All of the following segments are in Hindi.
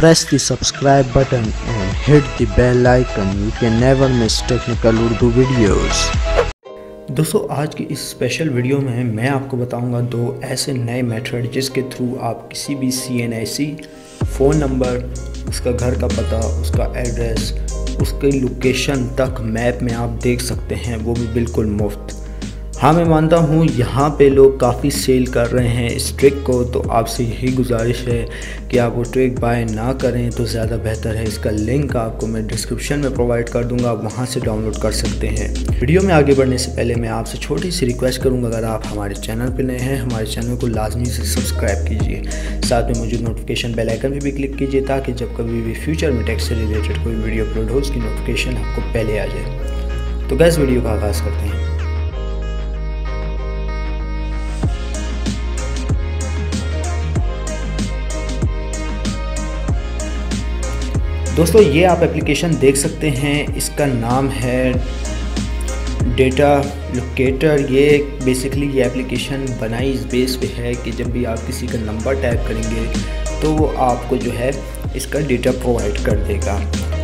Press the subscribe button and hit the bell icon. You can never miss technical Urdu videos. दोस्तों आज की इस स्पेशल वीडियो में मैं आपको बताऊंगा दो ऐसे नए मेथड जिसके थ्रू आप किसी भी CNIC फ़ोन नंबर, उसका घर का पता, उसका एड्रेस, उसकी लोकेशन तक मैप में आप देख सकते हैं, वो भी बिल्कुल मुफ्त। हाँ, मैं मानता हूँ यहाँ पे लोग काफ़ी सेल कर रहे हैं इस ट्रिक को, तो आपसे यही गुजारिश है कि आप वो ट्रिक बाय ना करें तो ज़्यादा बेहतर है। इसका लिंक आपको मैं डिस्क्रिप्शन में प्रोवाइड कर दूँगा, आप वहाँ से डाउनलोड कर सकते हैं। वीडियो में आगे बढ़ने से पहले मैं आपसे छोटी सी रिक्वेस्ट करूँगा, अगर आप हमारे चैनल पर नए हैं, हमारे चैनल को लाजमी से सब्सक्राइब कीजिए, साथ में मौजूद नोटिफिकेशन बेल आइकन पर भी क्लिक कीजिए ताकि जब कभी भी फ्यूचर में टेक से रिलेटेड कोई वीडियो अपलोड हो उसकी नोटिफिकेशन आपको पहले आ जाए। तो गैस वीडियो का आगाज़ करते हैं। दोस्तों ये आप एप्लीकेशन देख सकते हैं, इसका नाम है डेटा लोकेटर। ये बेसिकली ये एप्लीकेशन बनाई इस बेस पे है कि जब भी आप किसी का नंबर टाइप करेंगे तो वो आपको जो है इसका डेटा प्रोवाइड कर देगा।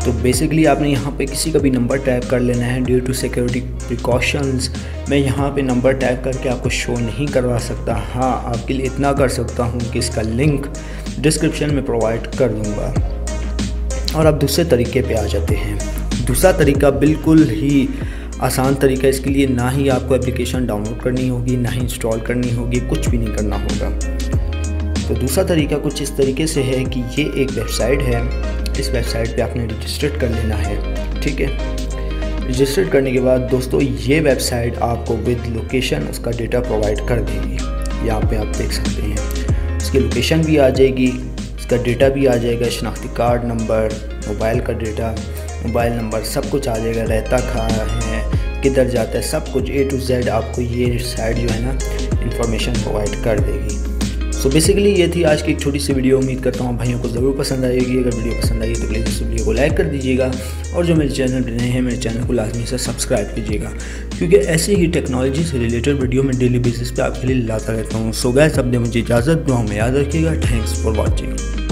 तो बेसिकली आपने यहाँ पे किसी का भी नंबर टाइप कर लेना है। ड्यू टू सिक्योरिटी प्रिकॉशंस मैं यहाँ पे नंबर टाइप करके आपको शो नहीं करवा सकता। हाँ, आपके लिए इतना कर सकता हूँ कि इसका लिंक डिस्क्रिप्शन में प्रोवाइड कर दूँगा। और अब दूसरे तरीके पे आ जाते हैं। दूसरा तरीका बिल्कुल ही आसान तरीका, इसके लिए ना ही आपको एप्लीकेशन डाउनलोड करनी होगी, ना ही इंस्टॉल करनी होगी, कुछ भी नहीं करना होगा। तो दूसरा तरीका कुछ इस तरीके से है कि ये एक वेबसाइट है, इस वेबसाइट पे आपने रजिस्टर्ड कर लेना है, ठीक है। रजिस्टर्ड करने के बाद दोस्तों ये वेबसाइट आपको विद लोकेशन उसका डेटा प्रोवाइड कर देगी। यहाँ पे आप देख सकते हैं उसकी लोकेशन भी आ जाएगी, इसका डेटा भी आ जाएगा, शनाख्ती कार्ड नंबर, मोबाइल का डेटा, मोबाइल नंबर, सब कुछ आ जाएगा, रहता कहाँ है, किधर जाता है, सब कुछ A to Z आपको ये साइट जो है ना इंफॉर्मेशन प्रोवाइड कर देगी। सो बेसिकली ये थी आज की एक छोटी सी वीडियो। उम्मीद करता हूँ भाइयों को ज़रूर पसंद आएगी। अगर वीडियो पसंद आई तो प्लीज़ इस वीडियो को लाइक कर दीजिएगा और जो मेरे चैनल पर नए हैं मेरे चैनल को लाजमी से सब्सक्राइब कीजिएगा, क्योंकि ऐसे ही टेक्नोलॉजी से रिलेटेड वीडियो मैं डेली बेसिस पे आपके लिए लाता रहता हूँ। सो गाइस, अब मुझे इजाज़त, दुआओं में याद रखिएगा। Thanks for watching.